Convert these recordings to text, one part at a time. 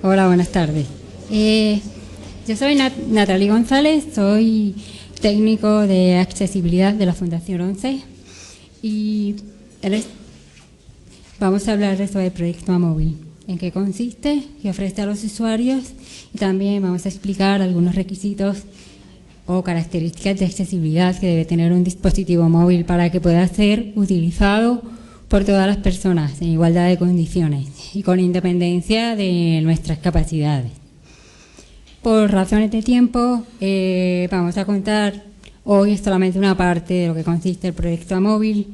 Hola, buenas tardes. Yo soy Natalie González, soy técnico de accesibilidad de la Fundación 11 y vamos a hablar sobre el proyecto Amóvil, en qué consiste, qué ofrece a los usuarios y también vamos a explicar algunos requisitos o características de accesibilidad que debe tener un dispositivo móvil para que pueda ser utilizado por todas las personas en igualdad de condiciones y con independencia de nuestras capacidades. Por razones de tiempo, vamos a contar hoy solamente una parte de lo que consiste el proyecto Amóvil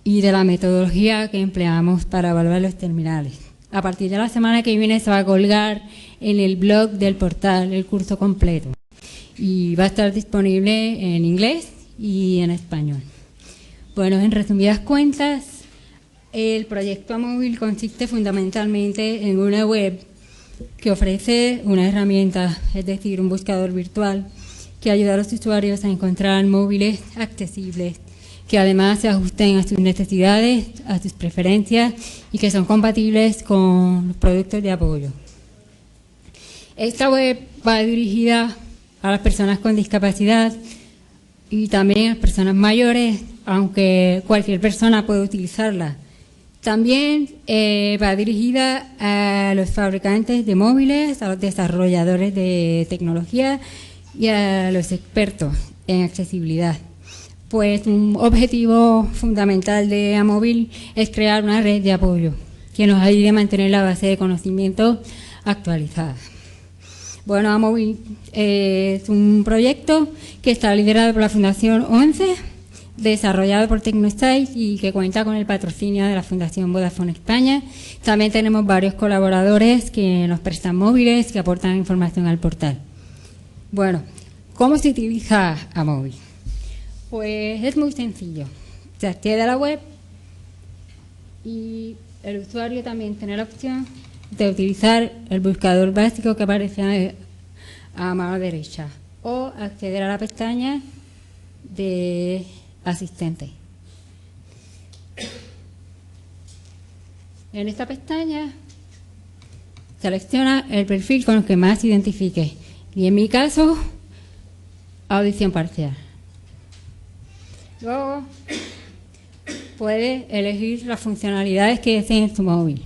y de la metodología que empleamos para evaluar los terminales. A partir de la semana que viene se va a colgar en el blog del portal el curso completo y va a estar disponible en inglés y en español. Bueno, en resumidas cuentas, el proyecto Amóvil consiste fundamentalmente en una web que ofrece una herramienta, es decir, un buscador virtual que ayuda a los usuarios a encontrar móviles accesibles, que además se ajusten a sus necesidades, a sus preferencias y que son compatibles con los productos de apoyo. Esta web va dirigida a las personas con discapacidad y también a las personas mayores, aunque cualquier persona puede utilizarla. También va dirigida a los fabricantes de móviles, a los desarrolladores de tecnología y a los expertos en accesibilidad. Pues un objetivo fundamental de Amóvil es crear una red de apoyo que nos ayude a mantener la base de conocimiento actualizada. Bueno, Amóvil es un proyecto que está liderado por la Fundación 11, desarrollado por Tecnosite y que cuenta con el patrocinio de la Fundación Vodafone España. También tenemos varios colaboradores que nos prestan móviles, que aportan información al portal. Bueno, ¿cómo se utiliza Amóvil? Pues es muy sencillo. Se accede a la web y el usuario también tiene la opción de utilizar el buscador básico que aparece a mano derecha o acceder a la pestaña de asistente. En esta pestaña selecciona el perfil con el que más se identifique y en mi caso, audición parcial. Luego puede elegir las funcionalidades que desee en su móvil.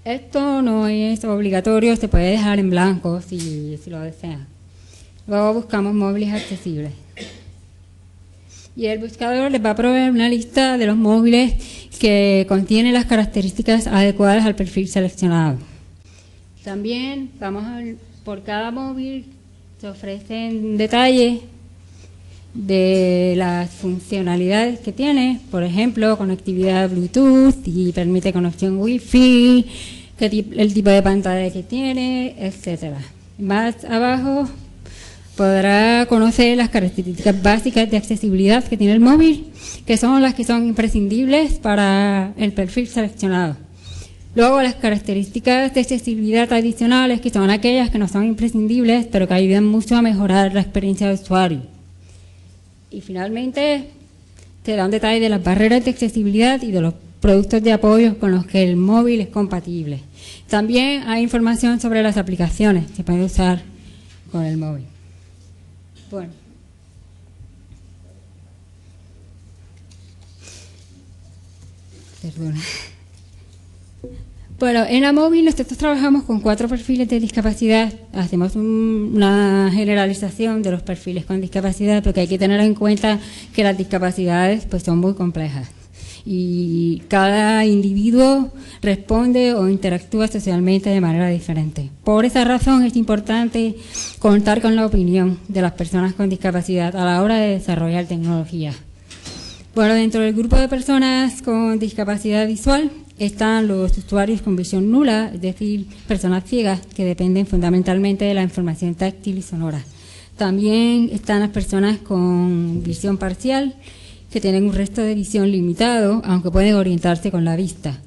Esto no es obligatorio, se puede dejar en blanco si lo desea. Luego buscamos móviles accesibles. Y el buscador les va a proveer una lista de los móviles que contienen las características adecuadas al perfil seleccionado. También por cada móvil se ofrecen detalles de las funcionalidades que tiene, por ejemplo, conectividad Bluetooth y permite conexión Wi-Fi, el tipo de pantalla que tiene, etcétera. Más abajo podrá conocer las características básicas de accesibilidad que tiene el móvil, que son las que son imprescindibles para el perfil seleccionado. Luego las características de accesibilidad adicionales, que son aquellas que no son imprescindibles, pero que ayudan mucho a mejorar la experiencia de usuario. Y finalmente te da un detalle de las barreras de accesibilidad y de los productos de apoyo con los que el móvil es compatible. También hay información sobre las aplicaciones que puede usar con el móvil. Bueno. Perdona. Bueno, en Amóvil nosotros trabajamos con 4 perfiles de discapacidad. Hacemos una generalización de los perfiles con discapacidad, porque hay que tener en cuenta que las discapacidades pues son muy complejas y cada individuo responde o interactúa socialmente de manera diferente. Por esa razón es importante contar con la opinión de las personas con discapacidad a la hora de desarrollar tecnología. Bueno, dentro del grupo de personas con discapacidad visual están los usuarios con visión nula, es decir, personas ciegas que dependen fundamentalmente de la información táctil y sonora. También están las personas con visión parcial, que tienen un resto de visión limitado, aunque pueden orientarse con la vista.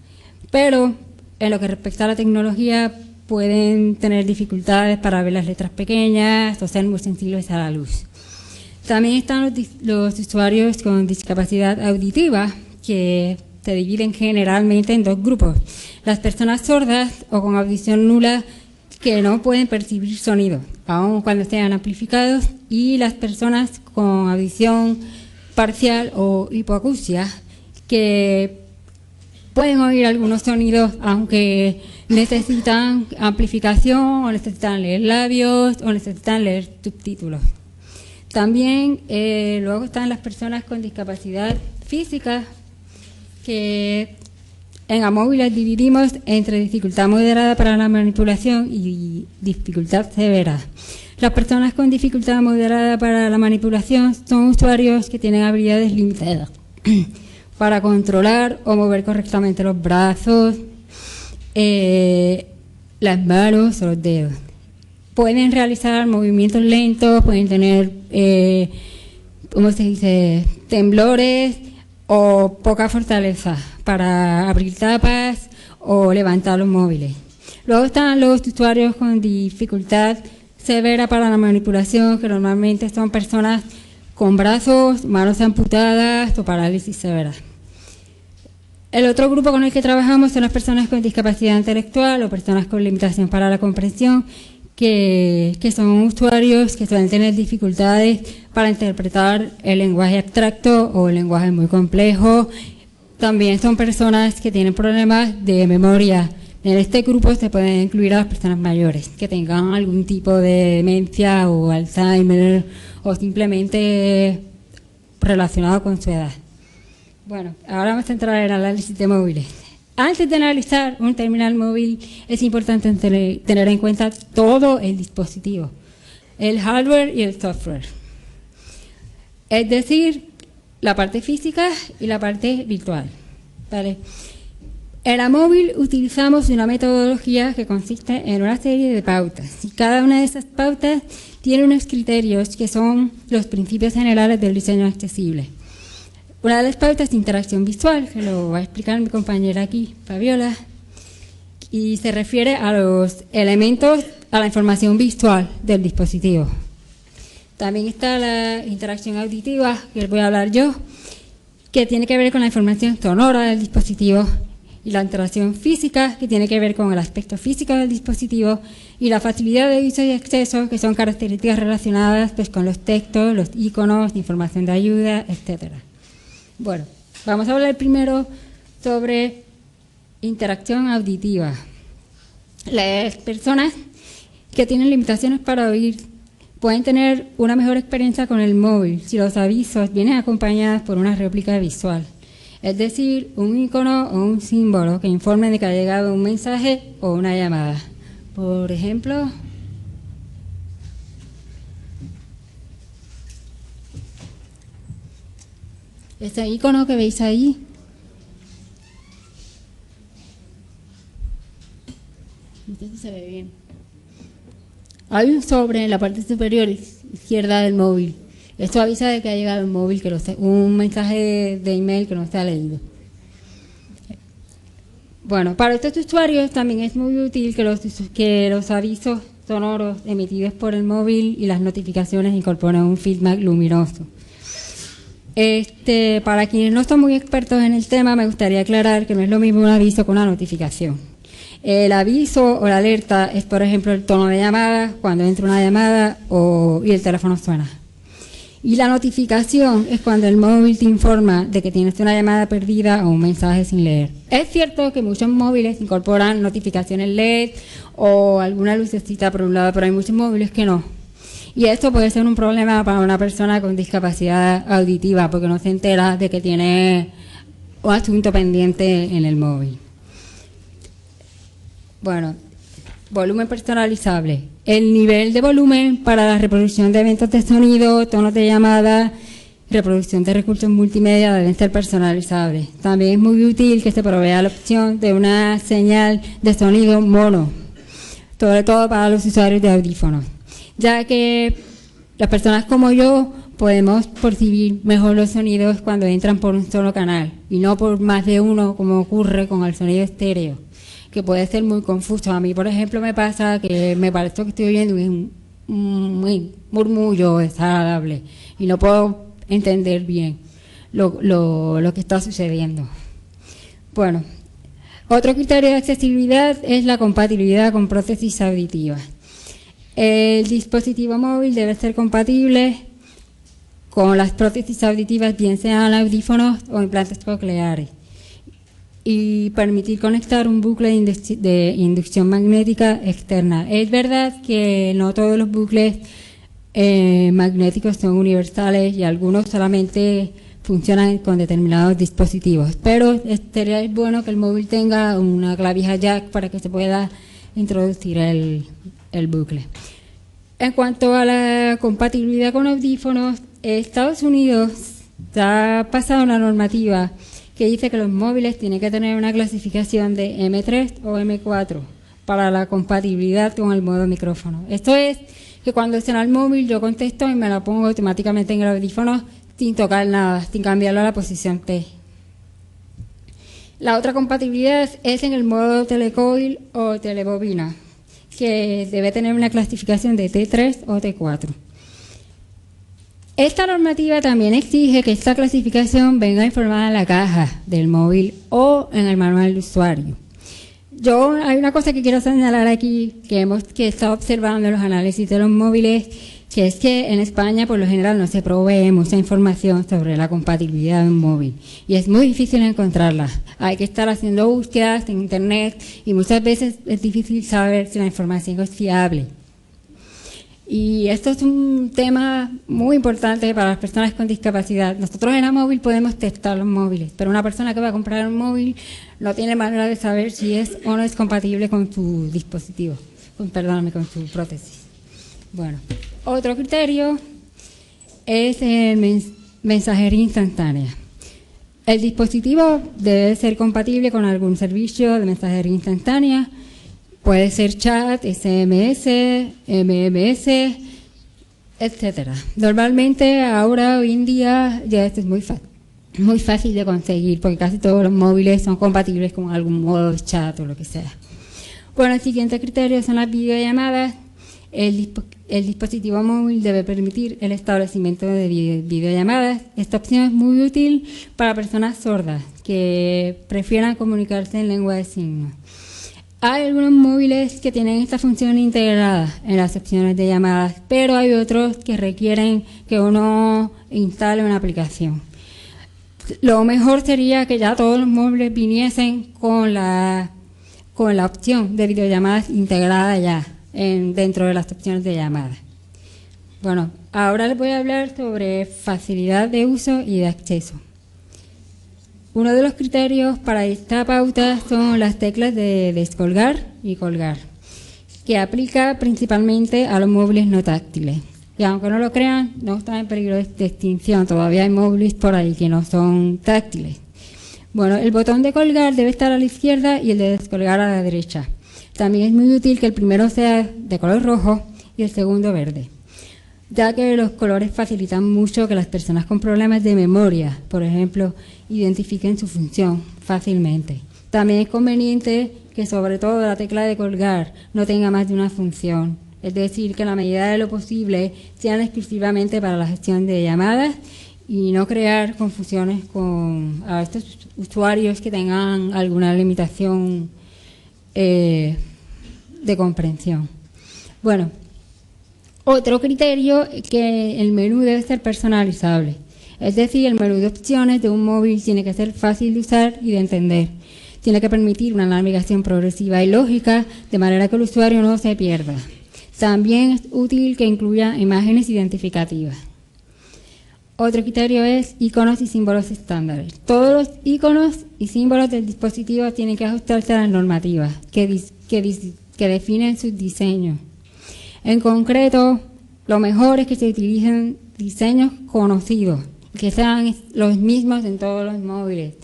Pero en lo que respecta a la tecnología, pueden tener dificultades para ver las letras pequeñas o ser muy sensibles a la luz. También están los usuarios con discapacidad auditiva, que se dividen generalmente en dos grupos: las personas sordas o con audición nula que no pueden percibir sonido, aun cuando sean amplificados, y las personas con audición parcial o hipoacusia que pueden oír algunos sonidos aunque necesitan amplificación o necesitan leer labios o necesitan leer subtítulos. También luego están las personas con discapacidad física, que en Amóvil las dividimos entre dificultad moderada para la manipulación y dificultad severa. Las personas con dificultad moderada para la manipulación son usuarios que tienen habilidades limitadas para controlar o mover correctamente los brazos, las manos o los dedos. Pueden realizar movimientos lentos, pueden tener, ¿cómo se dice?, temblores o poca fortaleza para abrir tapas o levantar los móviles. Luego están los usuarios con dificultad severa para la manipulación, que normalmente son personas con brazos, manos amputadas o parálisis severa. El otro grupo con el que trabajamos son las personas con discapacidad intelectual o personas con limitación para la comprensión, que son usuarios que suelen tener dificultades para interpretar el lenguaje abstracto o el lenguaje muy complejo. También son personas que tienen problemas de memoria. En este grupo se pueden incluir a las personas mayores que tengan algún tipo de demencia o Alzheimer o simplemente relacionado con su edad. Bueno, ahora vamos a entrar en el análisis de móviles. Antes de analizar un terminal móvil es importante tener en cuenta todo el dispositivo, el hardware y el software. Es decir, la parte física y la parte virtual, ¿vale? En la móvil utilizamos una metodología que consiste en una serie de pautas, y cada una de esas pautas tiene unos criterios que son los principios generales del diseño accesible. Una de las pautas es interacción visual, que lo va a explicar mi compañera aquí, Fabiola, y se refiere a los elementos, a la información visual del dispositivo. También está la interacción auditiva, que voy a hablar yo, que tiene que ver con la información sonora del dispositivo, y la interacción física, que tiene que ver con el aspecto físico del dispositivo, y la facilidad de uso y acceso, que son características relacionadas pues, con los textos, los iconos, información de ayuda, etcétera. Bueno, vamos a hablar primero sobre interacción auditiva. Las personas que tienen limitaciones para oír pueden tener una mejor experiencia con el móvil si los avisos vienen acompañados por una réplica visual, es decir, un icono o un símbolo que informe de que ha llegado un mensaje o una llamada. Por ejemplo, este icono que veis ahí, no sé si se ve bien. Hay un sobre en la parte superior izquierda del móvil. Esto avisa de que ha llegado un móvil, un mensaje de email que no se ha leído. Bueno, para estos usuarios también es muy útil que los avisos sonoros emitidos por el móvil y las notificaciones incorporen un feedback luminoso. Para quienes no son muy expertos en el tema, me gustaría aclarar que no es lo mismo un aviso que una notificación. El aviso o la alerta es, por ejemplo, el tono de llamada, cuando entra una llamada y el teléfono suena. Y la notificación es cuando el móvil te informa de que tienes una llamada perdida o un mensaje sin leer. Es cierto que muchos móviles incorporan notificaciones LED o alguna lucecita por un lado, pero hay muchos móviles que no. Y esto puede ser un problema para una persona con discapacidad auditiva, porque no se entera de que tiene un asunto pendiente en el móvil. Bueno, volumen personalizable. El nivel de volumen para la reproducción de eventos de sonido, tonos de llamada, reproducción de recursos multimedia deben ser personalizables. También es muy útil que se provea la opción de una señal de sonido mono, sobre todo para los usuarios de audífonos, ya que las personas como yo podemos percibir mejor los sonidos cuando entran por un solo canal y no por más de uno, como ocurre con el sonido estéreo, que puede ser muy confuso. A mí, por ejemplo, me pasa que me parece que estoy oyendo un murmullo desagradable y no puedo entender bien lo que está sucediendo. Bueno, otro criterio de accesibilidad es la compatibilidad con prótesis auditivas. El dispositivo móvil debe ser compatible con las prótesis auditivas, bien sean audífonos o implantes cocleares, y permitir conectar un bucle de inducción magnética externa. Es verdad que no todos los bucles magnéticos son universales y algunos solamente funcionan con determinados dispositivos, pero sería bueno que el móvil tenga una clavija jack para que se pueda introducir el bucle. En cuanto a la compatibilidad con audífonos, Estados Unidos ha pasado una normativa que dice que los móviles tienen que tener una clasificación de M3 o M4 para la compatibilidad con el modo micrófono. Esto es que cuando suena el móvil yo contesto y me lo pongo automáticamente en el audífono sin tocar nada, sin cambiarlo a la posición T. La otra compatibilidad es en el modo telecoil o telebobina, que debe tener una clasificación de T3 o T4. Esta normativa también exige que esta clasificación venga informada en la caja del móvil o en el manual de usuario. Hay una cosa que quiero señalar aquí, que he estado observando en los análisis de los móviles, que es que en España por lo general no se provee mucha información sobre la compatibilidad de un móvil y es muy difícil encontrarla. Hay que estar haciendo búsquedas en internet y muchas veces es difícil saber si la información es fiable. Y esto es un tema muy importante para las personas con discapacidad. Nosotros en Amóvil podemos testar los móviles, pero una persona que va a comprar un móvil no tiene manera de saber si es o no es compatible con su dispositivo, con su prótesis. Bueno, otro criterio es mensajería instantánea. El dispositivo debe ser compatible con algún servicio de mensajería instantánea. Puede ser chat, SMS, MMS, etcétera. Normalmente, hoy en día, ya esto es muy fácil de conseguir, porque casi todos los móviles son compatibles con algún modo de chat o lo que sea. Bueno, el siguiente criterio son las videollamadas. El dispositivo móvil debe permitir el establecimiento de videollamadas. Esta opción es muy útil para personas sordas que prefieran comunicarse en lengua de signos. Hay algunos móviles que tienen esta función integrada en las opciones de llamadas, pero hay otros que requieren que uno instale una aplicación. Lo mejor sería que ya todos los móviles viniesen con la opción de videollamadas integrada ya dentro de las opciones de llamadas. Bueno, ahora les voy a hablar sobre facilidad de uso y de acceso. Uno de los criterios para esta pauta son las teclas de descolgar y colgar, que aplica principalmente a los móviles no táctiles. Y aunque no lo crean, no están en peligro de extinción. Todavía hay móviles por ahí que no son táctiles. Bueno, el botón de colgar debe estar a la izquierda y el de descolgar a la derecha. También es muy útil que el primero sea de color rojo y el segundo verde, ya que los colores facilitan mucho que las personas con problemas de memoria, por ejemplo, identifiquen su función fácilmente. También es conveniente que sobre todo la tecla de colgar no tenga más de una función, es decir, que en la medida de lo posible sean exclusivamente para la gestión de llamadas y no crear confusiones a estos usuarios que tengan alguna limitación de comprensión. Bueno, otro criterio es que el menú debe ser personalizable. Es decir, el menú de opciones de un móvil tiene que ser fácil de usar y de entender. Tiene que permitir una navegación progresiva y lógica, de manera que el usuario no se pierda. También es útil que incluya imágenes identificativas. Otro criterio es iconos y símbolos estándares. Todos los iconos y símbolos del dispositivo tienen que ajustarse a las normativas que definen sus diseños. En concreto, lo mejor es que se utilicen diseños conocidos, que sean los mismos en todos los móviles.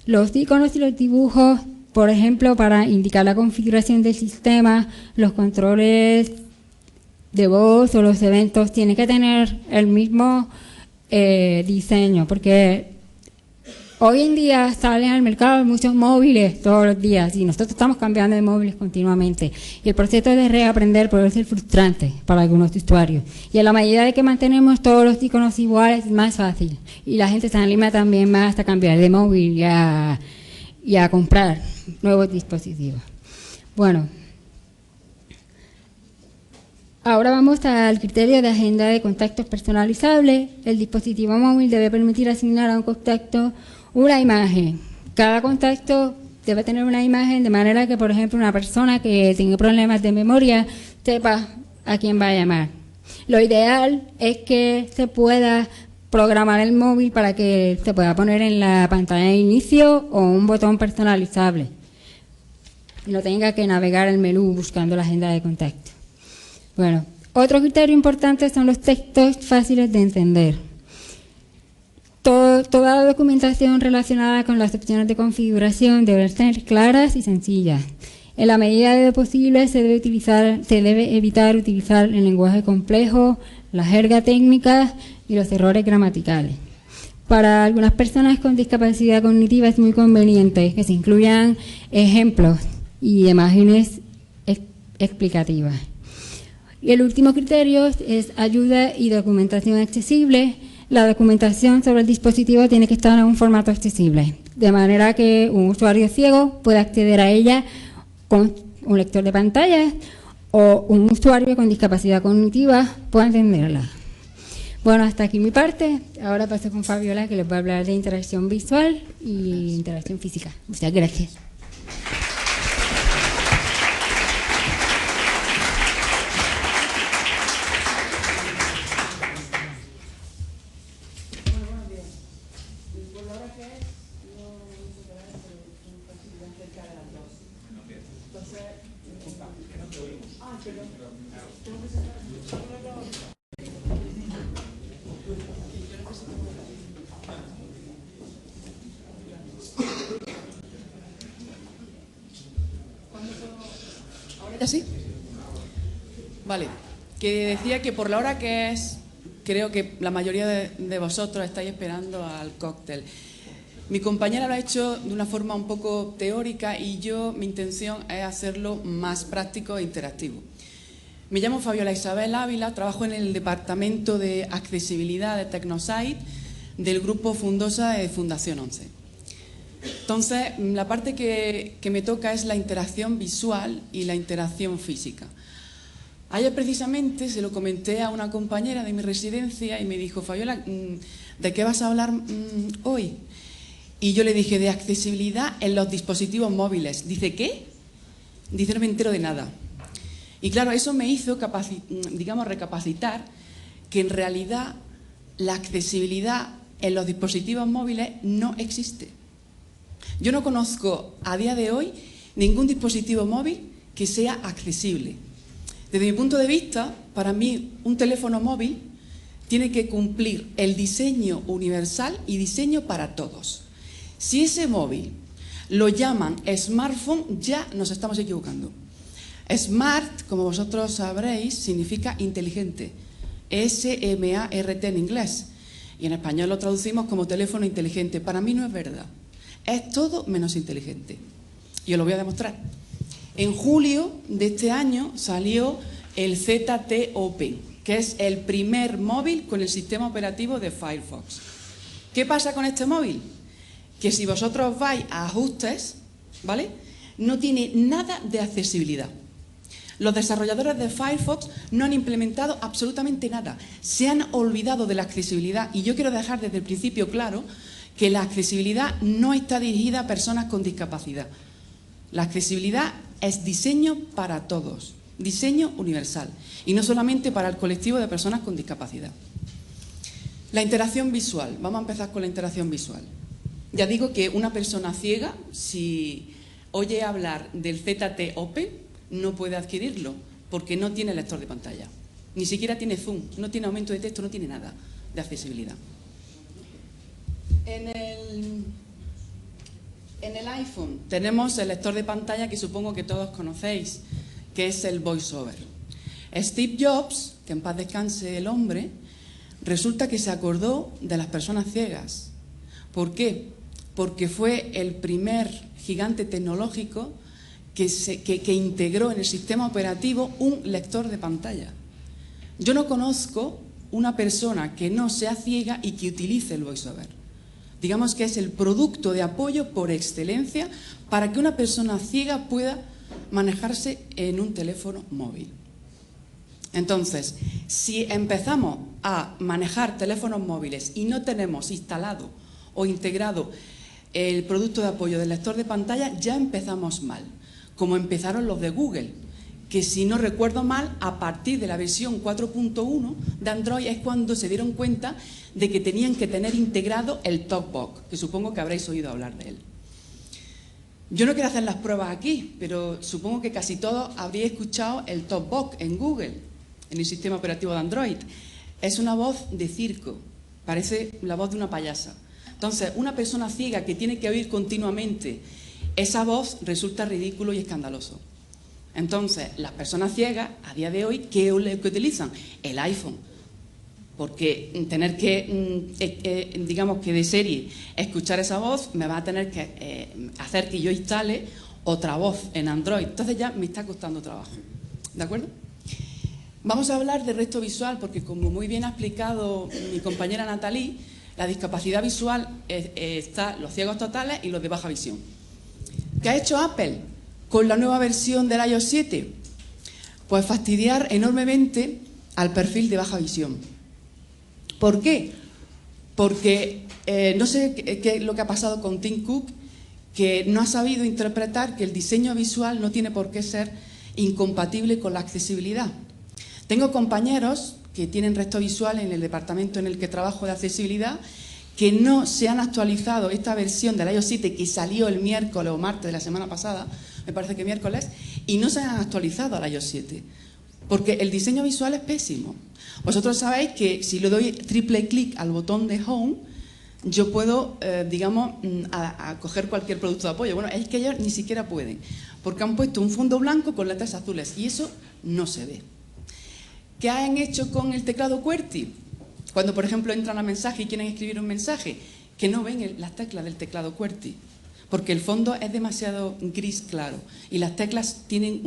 Los iconos y los dibujos, por ejemplo, para indicar la configuración del sistema, los controles de voz o los eventos, tienen que tener el mismo diseño, porque hoy en día salen al mercado muchos móviles todos los días y nosotros estamos cambiando de móviles continuamente y el proceso de reaprender puede ser frustrante para algunos usuarios, y en la medida de que mantenemos todos los iconos iguales es más fácil y la gente se anima también más a cambiar de móvil y a comprar nuevos dispositivos. Bueno, ahora vamos al criterio de agenda de contactos personalizable. El dispositivo móvil debe permitir asignar a un contacto una imagen. Cada contacto debe tener una imagen de manera que, por ejemplo, una persona que tenga problemas de memoria sepa a quién va a llamar. Lo ideal es que se pueda programar el móvil para que se pueda poner en la pantalla de inicio o un botón personalizable y no tenga que navegar el menú buscando la agenda de contacto. Bueno, otro criterio importante son los textos fáciles de entender. Toda la documentación relacionada con las opciones de configuración debe ser claras y sencillas. En la medida de lo posible se debe evitar utilizar el lenguaje complejo, la jerga técnica y los errores gramaticales. Para algunas personas con discapacidad cognitiva es muy conveniente que se incluyan ejemplos y imágenes explicativas. Y el último criterio es ayuda y documentación accesible. La documentación sobre el dispositivo tiene que estar en un formato accesible, de manera que un usuario ciego pueda acceder a ella con un lector de pantalla o un usuario con discapacidad cognitiva pueda entenderla. Bueno, hasta aquí mi parte. Ahora paso con Fabiola, que les va a hablar de interacción visual y interacción física. Muchas gracias. ¿Sí? Vale, que decía que por la hora que es, creo que la mayoría de vosotros estáis esperando al cóctel. Mi compañera lo ha hecho de una forma un poco teórica y mi intención es hacerlo más práctico e interactivo. Me llamo Fabiola Isabel Ávila, trabajo en el departamento de accesibilidad de Tecnosite del grupo Fundosa de Fundación 11. Entonces, la parte que me toca es la interacción visual y la interacción física. Ayer precisamente se lo comenté a una compañera de mi residencia y me dijo, Fabiola, ¿de qué vas a hablar hoy? Y yo le dije, de accesibilidad en los dispositivos móviles. Dice, ¿qué? Dice, no me entero de nada. Y claro, eso me hizo, recapacitar que en realidad la accesibilidad en los dispositivos móviles no existe. Yo no conozco a día de hoy ningún dispositivo móvil que sea accesible. Desde mi punto de vista, para mí, un teléfono móvil tiene que cumplir el diseño universal y diseño para todos. Si ese móvil lo llaman smartphone, ya nos estamos equivocando. Smart, como vosotros sabréis, significa inteligente. S-M-A-R-T en inglés. Y en español lo traducimos como teléfono inteligente. Para mí no es verdad. Es todo menos inteligente. Y os lo voy a demostrar. En julio de este año salió el ZTE Open, que es el primer móvil con el sistema operativo de Firefox. ¿Qué pasa con este móvil? Que si vosotros vais a ajustes, ¿vale?, no tiene nada de accesibilidad. Los desarrolladores de Firefox no han implementado absolutamente nada. Se han olvidado de la accesibilidad y yo quiero dejar desde el principio claro que la accesibilidad no está dirigida a personas con discapacidad. La accesibilidad es diseño para todos, diseño universal y no solamente para el colectivo de personas con discapacidad. La interacción visual. Vamos a empezar con la interacción visual. Ya digo que una persona ciega, si oye hablar del ZTE Open, no puede adquirirlo porque no tiene lector de pantalla. Ni siquiera tiene zoom, no tiene aumento de texto, no tiene nada de accesibilidad. En el iPhone tenemos el lector de pantalla que supongo que todos conocéis, que es el VoiceOver. Steve Jobs, que en paz descanse el hombre, resulta que se acordó de las personas ciegas. ¿Por qué? Porque fue el primer gigante tecnológico que integró en el sistema operativo un lector de pantalla. Yo no conozco una persona que no sea ciega y que utilice el VoiceOver. Digamos que es el producto de apoyo por excelencia para que una persona ciega pueda manejarse en un teléfono móvil. Entonces, si empezamos a manejar teléfonos móviles y no tenemos instalado o integrado el producto de apoyo del lector de pantalla, ya empezamos mal, como empezaron los de Google, que si no recuerdo mal, a partir de la versión 4.1 de Android es cuando se dieron cuenta de que tenían que tener integrado el TalkBox, que supongo que habréis oído hablar de él. Yo no quiero hacer las pruebas aquí, pero supongo que casi todos habríais escuchado el TalkBox en Google, en el sistema operativo de Android. Es una voz de circo, parece la voz de una payasa. Entonces, una persona ciega que tiene que oír continuamente esa voz resulta ridículo y escandaloso. Entonces, las personas ciegas, a día de hoy, ¿qué utilizan? El iPhone. Porque tener que, digamos que de serie, escuchar esa voz, me va a tener que hacer que yo instale otra voz en Android. Entonces ya me está costando trabajo. ¿De acuerdo? Vamos a hablar de resto visual, porque como muy bien ha explicado mi compañera Natalie, la discapacidad visual está los ciegos totales y los de baja visión. ¿Qué ha hecho Apple con la nueva versión del iOS 7? Pues fastidiar enormemente al perfil de baja visión. ¿Por qué? Porque no sé qué es lo que ha pasado con Tim Cook, que no ha sabido interpretar que el diseño visual no tiene por qué ser incompatible con la accesibilidad. Tengo compañeros que tienen resto visual en el departamento en el que trabajo de accesibilidad, que no se han actualizado esta versión del iOS 7 que salió el miércoles o martes de la semana pasada, me parece que miércoles, y no se han actualizado al iOS 7, porque el diseño visual es pésimo. Vosotros sabéis que si le doy triple clic al botón de Home, yo puedo, digamos, a coger cualquier producto de apoyo. Bueno, es que ellos ni siquiera pueden, porque han puesto un fondo blanco con letras azules y eso no se ve. ¿Qué han hecho con el teclado QWERTY? Cuando, por ejemplo, entran a mensaje y quieren escribir un mensaje, que no ven las teclas del teclado QWERTY, porque el fondo es demasiado gris claro y las teclas tienen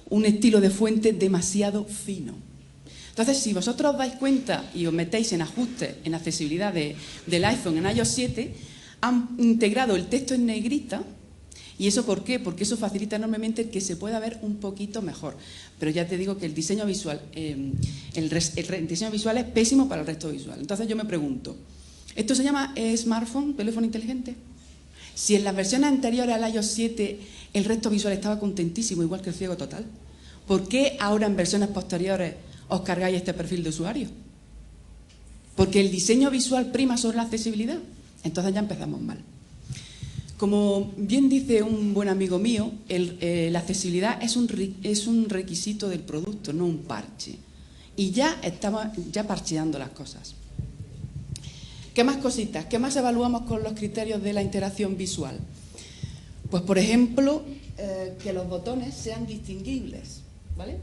un estilo de fuente demasiado fino. Entonces, si vosotros os dais cuenta y os metéis en ajustes, en accesibilidad del iPhone en iOS 7, han integrado el texto en negrita. ¿Y eso por qué? Porque eso facilita enormemente que se pueda ver un poquito mejor. Pero ya te digo que el diseño visual, el diseño visual es pésimo para el resto visual. Entonces yo me pregunto, ¿esto se llama smartphone, teléfono inteligente? Si en las versiones anteriores al iOS 7 el resto visual estaba contentísimo, igual que el ciego total, ¿por qué ahora en versiones posteriores os cargáis este perfil de usuario? Porque el diseño visual prima sobre la accesibilidad. Entonces ya empezamos mal. Como bien dice un buen amigo mío, la accesibilidad es un requisito del producto, no un parche. Y ya estamos parcheando las cosas. ¿Qué más cositas? ¿Qué más evaluamos con los criterios de la interacción visual? Pues, por ejemplo, que los botones sean distinguibles, ¿vale?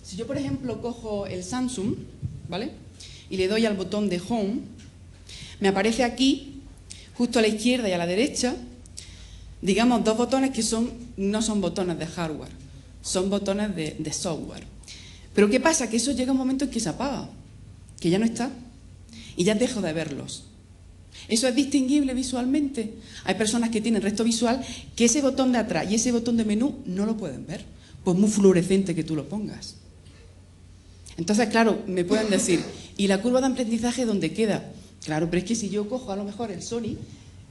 Si yo, por ejemplo, cojo el Samsung, ¿vale?, y le doy al botón de Home, me aparece aquí, justo a la izquierda y a la derecha, digamos, dos botones que no son botones de hardware, son botones de software. Pero ¿qué pasa? Que eso llega un momento en que se apaga, que ya no está, y ya dejo de verlos. ¿Eso es distinguible visualmente? Hay personas que tienen resto visual que ese botón de atrás y ese botón de menú no lo pueden ver, pues muy fluorescente que tú lo pongas. Entonces, claro, me pueden decir, ¿y la curva de aprendizaje dónde queda? Claro, pero es que si yo cojo a lo mejor el Sony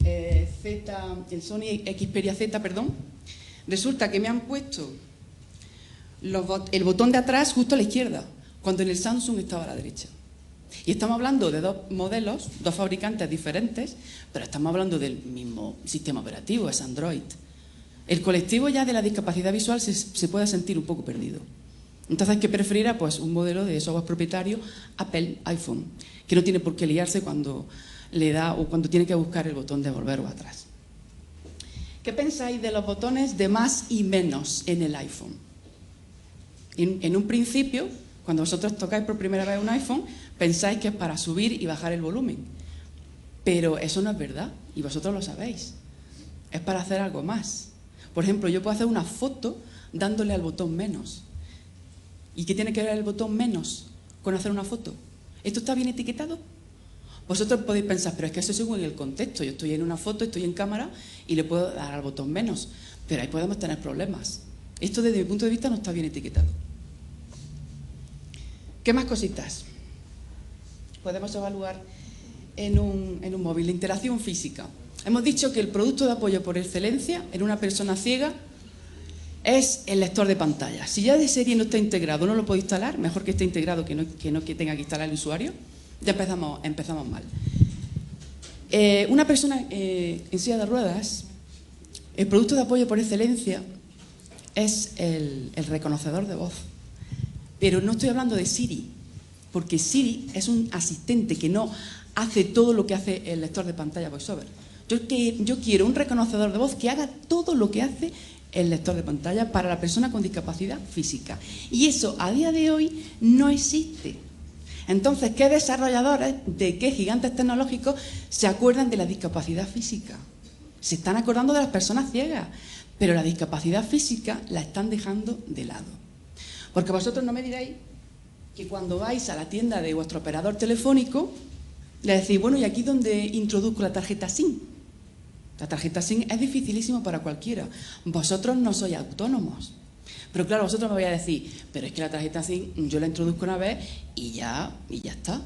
Xperia Z, resulta que me han puesto el botón de atrás justo a la izquierda, cuando en el Samsung estaba a la derecha. Y estamos hablando de dos modelos, dos fabricantes diferentes, pero estamos hablando del mismo sistema operativo, es Android. El colectivo ya de la discapacidad visual se puede sentir un poco perdido. Entonces, ¿qué preferirá? Pues un modelo de software propietario, Apple iPhone, que no tiene por qué liarse cuando le da o cuando tiene que buscar el botón de volver o atrás. ¿Qué pensáis de los botones de más y menos en el iPhone? En un principio, cuando vosotros tocáis por primera vez un iPhone, pensáis que es para subir y bajar el volumen. Pero eso no es verdad, y vosotros lo sabéis. Es para hacer algo más. Por ejemplo, yo puedo hacer una foto dándole al botón menos. ¿Y qué tiene que ver el botón menos con hacer una foto? ¿Esto está bien etiquetado? Vosotros podéis pensar, pero es que eso según el contexto. Yo estoy en una foto, estoy en cámara y le puedo dar al botón menos. Pero ahí podemos tener problemas. Esto desde mi punto de vista no está bien etiquetado. ¿Qué más cositas podemos evaluar en un móvil? La interacción física. Hemos dicho que el producto de apoyo por excelencia en una persona ciega es el lector de pantalla. Si ya de serie no está integrado, no lo puedo instalar, mejor que esté integrado que tenga que instalar el usuario. Ya empezamos mal. Una persona en silla de ruedas, el producto de apoyo por excelencia es el reconocedor de voz. Pero no estoy hablando de Siri, porque Siri es un asistente que no hace todo lo que hace el lector de pantalla VoiceOver. Yo quiero un reconocedor de voz que haga todo lo que hace el lector de pantalla para la persona con discapacidad física. Y eso a día de hoy no existe. Entonces, ¿qué desarrolladores de qué gigantes tecnológicos se acuerdan de la discapacidad física? Se están acordando de las personas ciegas, pero la discapacidad física la están dejando de lado. Porque vosotros no me diréis que cuando vais a la tienda de vuestro operador telefónico, le decís, bueno, ¿y aquí dónde introduzco la tarjeta SIM? La tarjeta SIM es dificilísimo para cualquiera. Vosotros no sois autónomos. Pero claro, vosotros me vais a decir, pero es que la tarjeta SIM yo la introduzco una vez y ya está.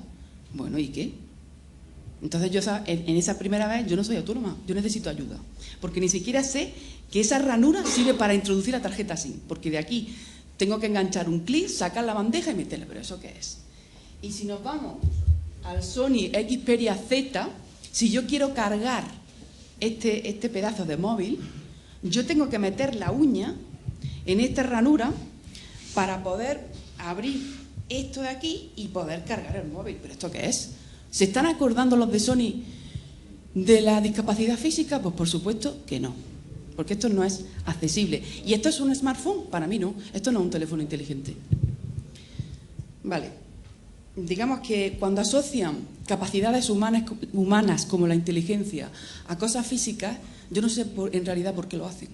Bueno, ¿y qué? Entonces yo en esa primera vez yo no soy autónoma, yo necesito ayuda. Porque ni siquiera sé que esa ranura sirve para introducir la tarjeta SIM. Porque de aquí tengo que enganchar un clic, sacar la bandeja y meterla. ¿Pero eso qué es? Y si nos vamos al Sony Xperia Z, si yo quiero cargar este pedazo de móvil, yo tengo que meter la uña en esta ranura para poder abrir esto de aquí y poder cargar el móvil. ¿Pero esto qué es? ¿Se están acordando los de Sony de la discapacidad física? Pues por supuesto que no, porque esto no es accesible. ¿Y esto es un smartphone? Para mí no, esto no es un teléfono inteligente. Vale. Digamos que cuando asocian capacidades humanas como la inteligencia a cosas físicas, yo no sé en realidad por qué lo hacen.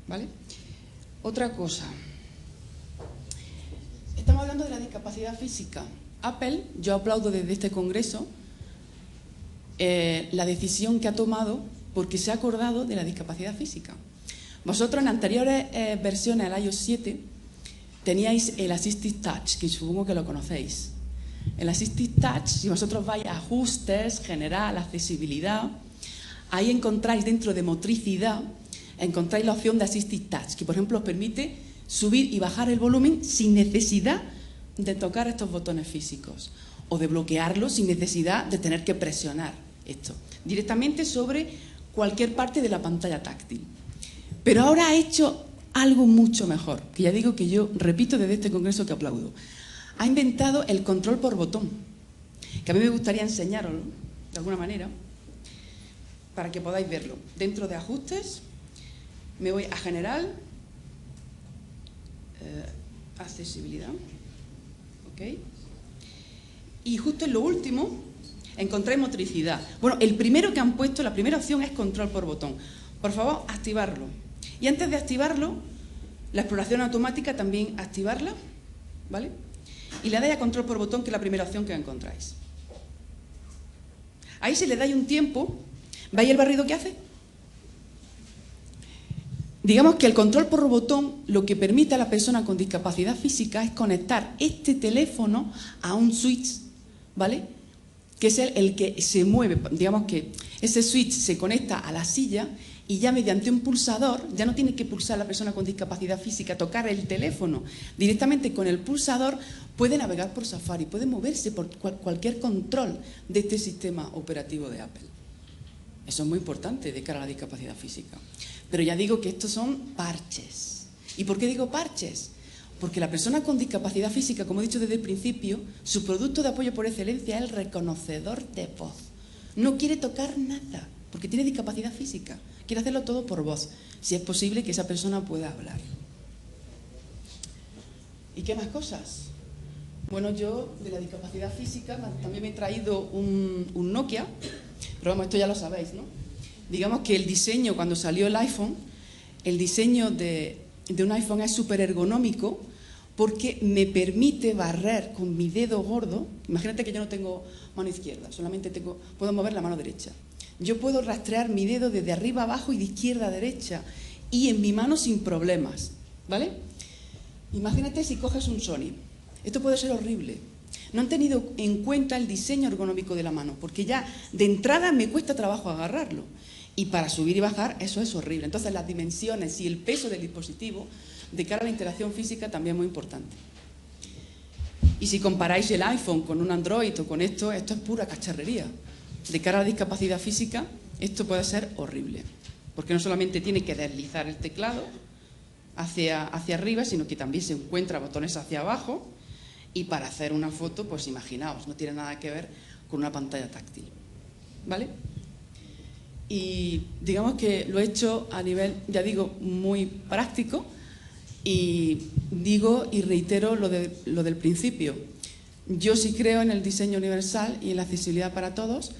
¿Vale? Otra cosa. Estamos hablando de la discapacidad física. Apple, yo aplaudo desde este congreso la decisión que ha tomado porque se ha acordado de la discapacidad física. Vosotros en anteriores versiones del iOS 7 teníais el Assistive Touch, que supongo que lo conocéis. El Assistive Touch, si vosotros vais a ajustes, general, accesibilidad, ahí encontráis dentro de motricidad, encontráis la opción de Assistive Touch, que por ejemplo os permite subir y bajar el volumen sin necesidad de tocar estos botones físicos o de bloquearlo sin necesidad de tener que presionar esto, directamente sobre cualquier parte de la pantalla táctil. Pero ahora ha hecho algo mucho mejor, que ya digo que yo repito desde este congreso que aplaudo. Ha inventado el control por botón, que a mí me gustaría enseñaroslo de alguna manera para que podáis verlo. Dentro de ajustes me voy a general, accesibilidad, ¿ok? Y justo en lo último encontré motricidad. Bueno, el primero que han puesto, la primera opción es control por botón. Por favor, activarlo. Y antes de activarlo, la exploración automática también activarla, ¿vale? Y le dais a control por botón, que es la primera opción que encontráis. Ahí si le dais un tiempo, ¿veis el barrido que hace? Digamos que el control por botón lo que permite a la persona con discapacidad física es conectar este teléfono a un switch, ¿vale? Que es el que se mueve. Digamos que ese switch se conecta a la silla y ya mediante un pulsador, ya no tiene que pulsar la persona con discapacidad física, tocar el teléfono. Directamente con el pulsador puede navegar por Safari, puede moverse por cualquier control de este sistema operativo de Apple. Eso es muy importante de cara a la discapacidad física. Pero ya digo que estos son parches. ¿Y por qué digo parches? Porque la persona con discapacidad física, como he dicho desde el principio, su producto de apoyo por excelencia es el reconocedor de voz. No quiere tocar nada, porque tiene discapacidad física. Quiere hacerlo todo por voz, si es posible que esa persona pueda hablar. ¿Y qué más cosas? Bueno, yo de la discapacidad física también me he traído un Nokia, pero vamos, esto ya lo sabéis, ¿no? Digamos que el diseño, cuando salió el iPhone, el diseño de un iPhone es súper ergonómico porque me permite barrer con mi dedo gordo. Imagínate que yo no tengo mano izquierda, solamente puedo mover la mano derecha. Yo puedo rastrear mi dedo desde arriba abajo y de izquierda a derecha y en mi mano sin problemas, ¿vale? Imagínate si coges un Sony. Esto puede ser horrible. No han tenido en cuenta el diseño ergonómico de la mano, porque ya de entrada me cuesta trabajo agarrarlo. Y para subir y bajar eso es horrible. Entonces las dimensiones y el peso del dispositivo de cara a la interacción física también es muy importante. Y si comparáis el iPhone con un Android o con esto es pura cacharrería. De cara a la discapacidad física, esto puede ser horrible. Porque no solamente tiene que deslizar el teclado hacia arriba, sino que también se encuentra botones hacia abajo. Y para hacer una foto, pues imaginaos, no tiene nada que ver con una pantalla táctil. ¿Vale? Y digamos que lo he hecho a nivel, ya digo, muy práctico. Y digo y reitero lo del principio. Yo sí creo en el diseño universal y en la accesibilidad para todos,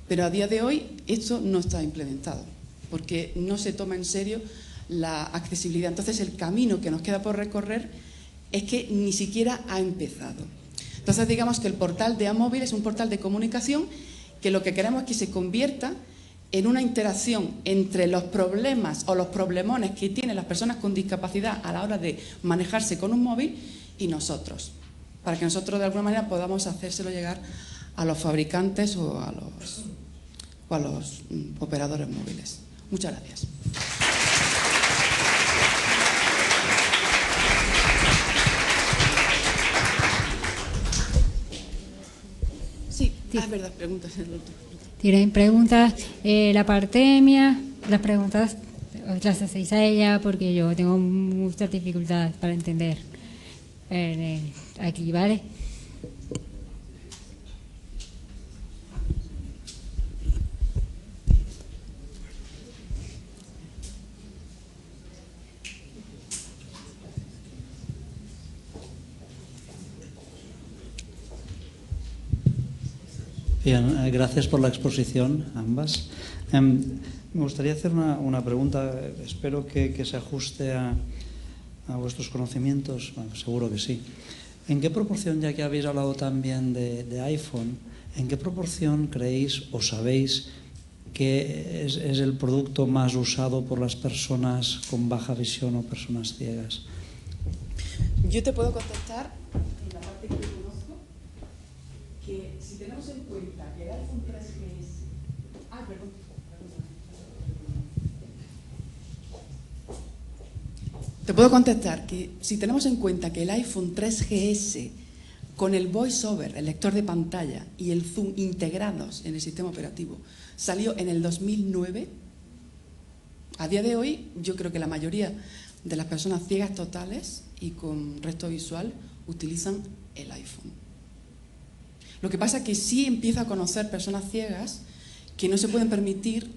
pero a día de hoy esto no está implementado, porque no se toma en serio la accesibilidad. Entonces el camino que nos queda por recorrer es que ni siquiera ha empezado. Entonces digamos que el portal de Amóvil es un portal de comunicación que lo que queremos es que se convierta en una interacción entre los problemas o los problemones que tienen las personas con discapacidad a la hora de manejarse con un móvil y nosotros, para que nosotros de alguna manera podamos hacérselo llegar a los fabricantes o a los operadores móviles. Muchas gracias. Sí, es verdad, preguntas. Tienen preguntas. La pandemia, las preguntas las hacéis a ella porque yo tengo muchas dificultades para entender. Aquí, ¿vale? Bien, gracias por la exposición, ambas. Me gustaría hacer una pregunta, espero que se ajuste a vuestros conocimientos, bueno, seguro que sí. ¿En qué proporción, ya que habéis hablado también de iPhone, en qué proporción creéis o sabéis que es el producto más usado por las personas con baja visión o personas ciegas? Yo te puedo contestar en la parte que yo conozco, que si tenemos en cuenta que el iPhone 3GS... Te puedo contestar que si tenemos en cuenta que el iPhone 3GS con el VoiceOver, el lector de pantalla y el Zoom integrados en el sistema operativo salió en el 2009, a día de hoy yo creo que la mayoría de las personas ciegas totales y con resto visual utilizan el iPhone. Lo que pasa es que sí empiezo a conocer personas ciegas que no se pueden permitir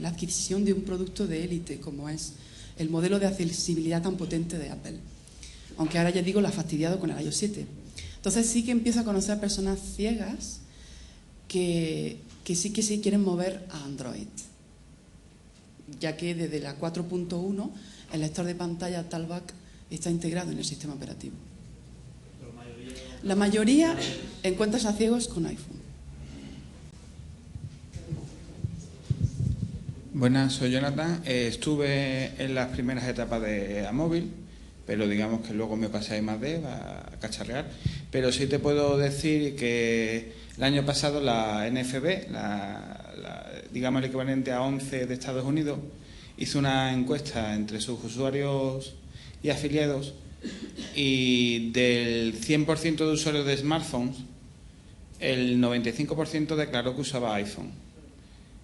la adquisición de un producto de élite como es el modelo de accesibilidad tan potente de Apple. Aunque ahora ya digo, la ha fastidiado con el iOS 7. Entonces sí que empiezo a conocer personas ciegas que sí que se quieren mover a Android. Ya que desde la 4.1 el lector de pantalla Talkback está integrado en el sistema operativo. La mayoría encuentras a ciegos con iPhone. Buenas, soy Jonathan. Estuve en las primeras etapas de Amóvil, pero digamos que luego me pasé a I+D a cacharrear. Pero sí te puedo decir que el año pasado la NFB, digamos el equivalente a 11 de Estados Unidos, hizo una encuesta entre sus usuarios y afiliados y del 100% de usuarios de smartphones, el 95% declaró que usaba iPhone.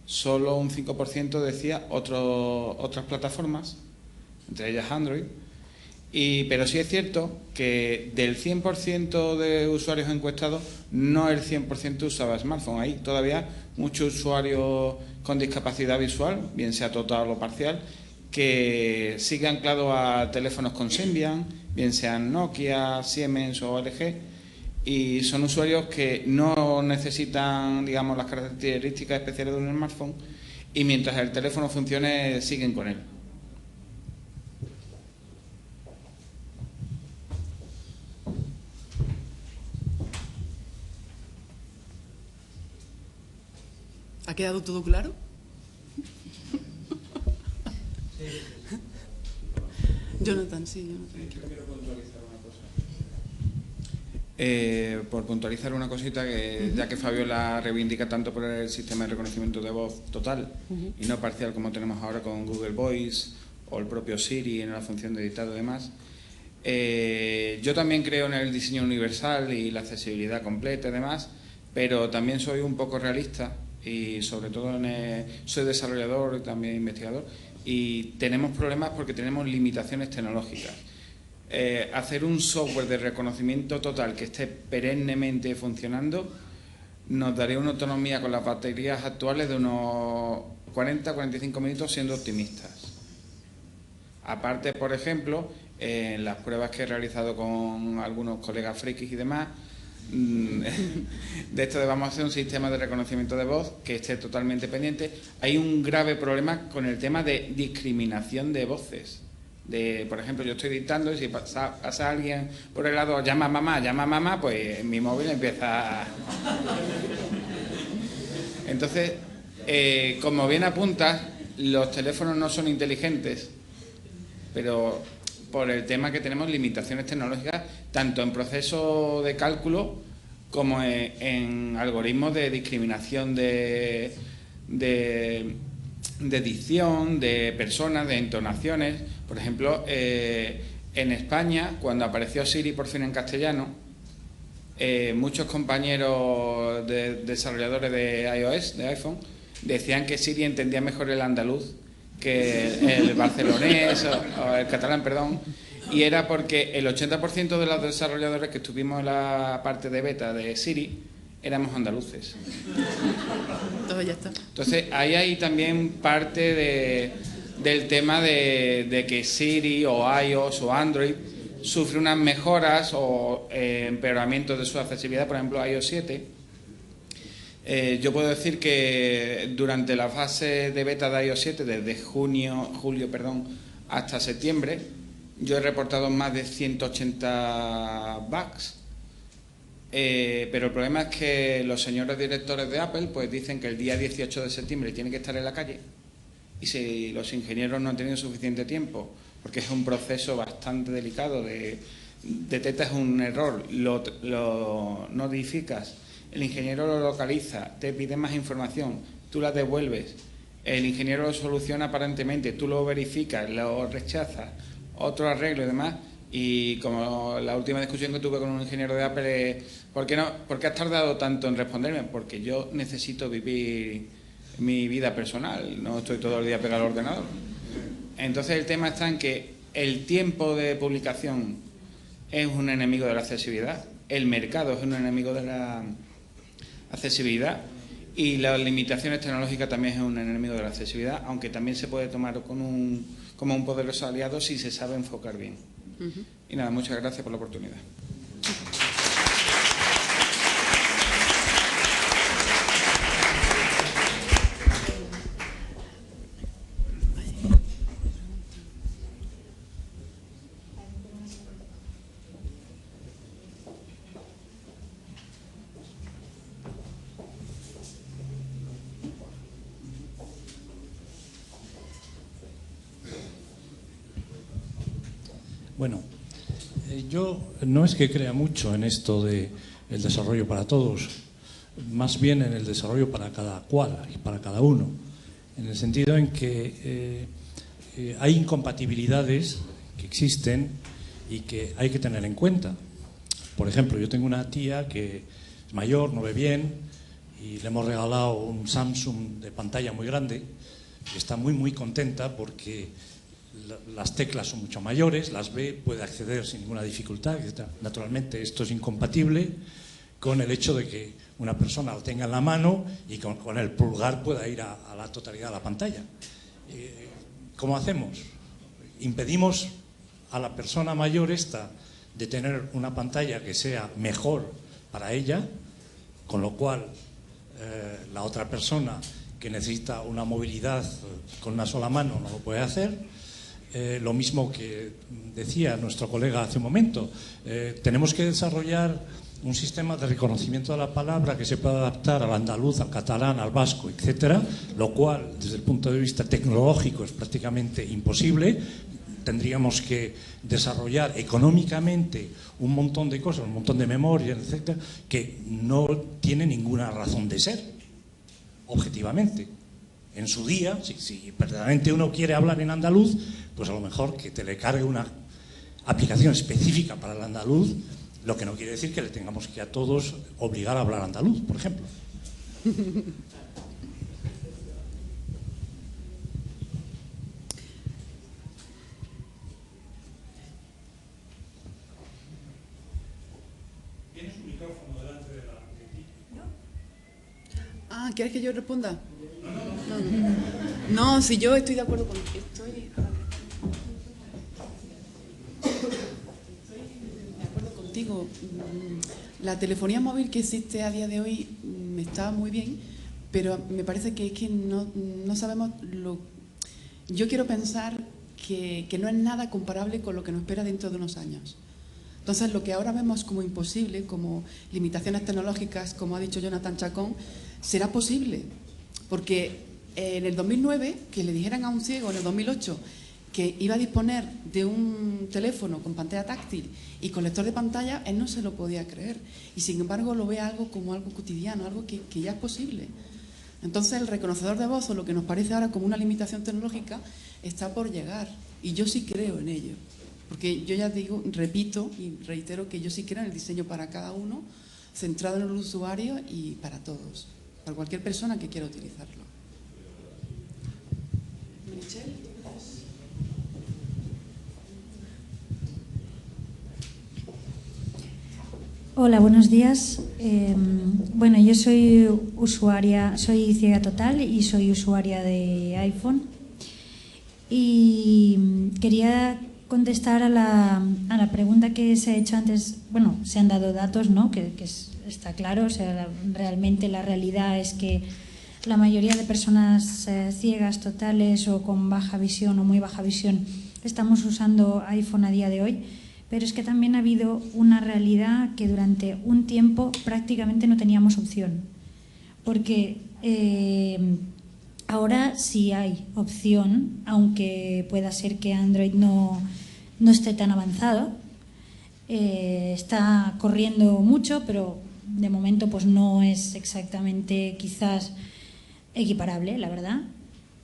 Solo un 5% decía otras plataformas, entre ellas Android. Pero sí es cierto que del 100% de usuarios encuestados, no el 100% usaba smartphone. Hay todavía muchos usuarios con discapacidad visual, bien sea total o parcial, que sigue anclado a teléfonos con Symbian, bien sean Nokia, Siemens o LG, y son usuarios que no necesitan, digamos, las características especiales de un smartphone y mientras el teléfono funcione siguen con él. ¿Ha quedado todo claro? Jonathan, sí, Jonathan. Quiero puntualizar una cosa. Por puntualizar una cosita, que ya que Fabiola reivindica tanto por el sistema de reconocimiento de voz total y no parcial como tenemos ahora con Google Voice o el propio Siri en la función de editado y demás, yo también creo en el diseño universal y la accesibilidad completa y demás, pero también soy un poco realista y sobre todo soy desarrollador y también investigador, y tenemos problemas porque tenemos limitaciones tecnológicas. Hacer un software de reconocimiento total que esté perennemente funcionando nos daría una autonomía con las baterías actuales de unos 40-45 minutos siendo optimistas. Aparte, por ejemplo, en las pruebas que he realizado con algunos colegas frikis y demás, de esto de vamos a hacer un sistema de reconocimiento de voz que esté totalmente pendiente, hay un grave problema con el tema de discriminación de voces. Por ejemplo, yo estoy dictando y si pasa alguien por el lado, llama mamá, pues mi móvil empieza Entonces, como bien apuntas, los teléfonos no son inteligentes, pero por el tema que tenemos limitaciones tecnológicas, tanto en proceso de cálculo como en algoritmos de discriminación de dicción, de personas, de entonaciones. Por ejemplo, en España, cuando apareció Siri por fin en castellano, muchos compañeros desarrolladores de iOS, de iPhone, decían que Siri entendía mejor el andaluz que el barcelonés o el catalán, perdón, y era porque el 80% de los desarrolladores que estuvimos en la parte de beta de Siri éramos andaluces. Entonces ya está. Entonces ahí hay también parte del tema de que Siri o iOS o Android sufre unas mejoras o empeoramientos de su accesibilidad. Por ejemplo, iOS 7. Yo puedo decir que durante la fase de beta de iOS 7, desde julio, hasta septiembre, yo he reportado más de 180 bugs. Pero el problema es que los señores directores de Apple pues dicen que el día 18 de septiembre tiene que estar en la calle, y si los ingenieros no han tenido suficiente tiempo, porque es un proceso bastante delicado, detectas un error, lo notificas, el ingeniero lo localiza, te pide más información, tú la devuelves, el ingeniero lo soluciona aparentemente, tú lo verificas, lo rechazas, otro arreglo y demás. Y como la última discusión que tuve con un ingeniero de Apple es, ¿por qué has tardado tanto en responderme? Porque yo necesito vivir mi vida personal, no estoy todo el día pegado al ordenador. Entonces el tema está en que el tiempo de publicación es un enemigo de la accesibilidad, el mercado es un enemigo de la accesibilidad, y las limitaciones tecnológicas también es un enemigo de la accesibilidad, aunque también se puede tomar como un poderoso aliado si se sabe enfocar bien. Y nada, muchas gracias por la oportunidad. Bueno, yo no es que crea mucho en esto de el desarrollo para todos, más bien en el desarrollo para cada cual y para cada uno, en el sentido en que hay incompatibilidades que existen y que hay que tener en cuenta. Por ejemplo, yo tengo una tía que es mayor, no ve bien, y le hemos regalado un Samsung de pantalla muy grande y está muy contenta porque las teclas son mucho mayores, las ve, puede acceder sin ninguna dificultad, etc. Naturalmente esto es incompatible con el hecho de que una persona lo tenga en la mano y con el pulgar pueda ir a la totalidad de la pantalla. ¿Cómo hacemos? Impedimos a la persona mayor esta de tener una pantalla que sea mejor para ella, con lo cual la otra persona que necesita una movilidad con una sola mano no lo puede hacer. Lo mismo que decía nuestro colega hace un momento, tenemos que desarrollar un sistema de reconocimiento de la palabra que se pueda adaptar al andaluz, al catalán, al vasco, etcétera, lo cual, desde el punto de vista tecnológico, es prácticamente imposible. Tendríamos que desarrollar económicamente un montón de cosas, un montón de memoria, etcétera, que no tiene ninguna razón de ser, objetivamente. En su día, si verdaderamente uno quiere hablar en andaluz, pues a lo mejor que te le cargue una aplicación específica para el andaluz, lo que no quiere decir que le tengamos que a todos obligar a hablar andaluz, por ejemplo. ¿Tienes un micrófono delante de la... Ah, ¿quieres que yo responda? No, si yo estoy de acuerdo con... Estoy de acuerdo contigo. La telefonía móvil que existe a día de hoy está muy bien, pero me parece que es que no sabemos lo... Yo quiero pensar que no es nada comparable con lo que nos espera dentro de unos años. Entonces, lo que ahora vemos como imposible, como limitaciones tecnológicas, como ha dicho Jonathan Chacón, será posible. Porque en el 2009, que le dijeran a un ciego, en el 2008, que iba a disponer de un teléfono con pantalla táctil y con lector de pantalla, él no se lo podía creer. Y sin embargo lo ve algo como algo cotidiano, algo que ya es posible. Entonces el reconocedor de voz, o lo que nos parece ahora como una limitación tecnológica, está por llegar. Y yo sí creo en ello. Porque yo ya digo, repito y reitero que yo sí creo en el diseño para cada uno, centrado en el usuario y para todos, para cualquier persona que quiera utilizarlo. Michelle. Hola, buenos días. Bueno, yo soy usuaria, soy ciega total y soy usuaria de iPhone. Y quería contestar a la pregunta que se ha hecho antes. Bueno, se han dado datos, ¿no? Que está claro. O sea, realmente la realidad es que la mayoría de personas ciegas totales o con baja visión o muy baja visión estamos usando iPhone a día de hoy. Pero es que también ha habido una realidad que durante un tiempo prácticamente no teníamos opción. Porque ahora sí hay opción, aunque pueda ser que Android no esté tan avanzado. Está corriendo mucho, pero de momento pues no es exactamente quizás equiparable, la verdad.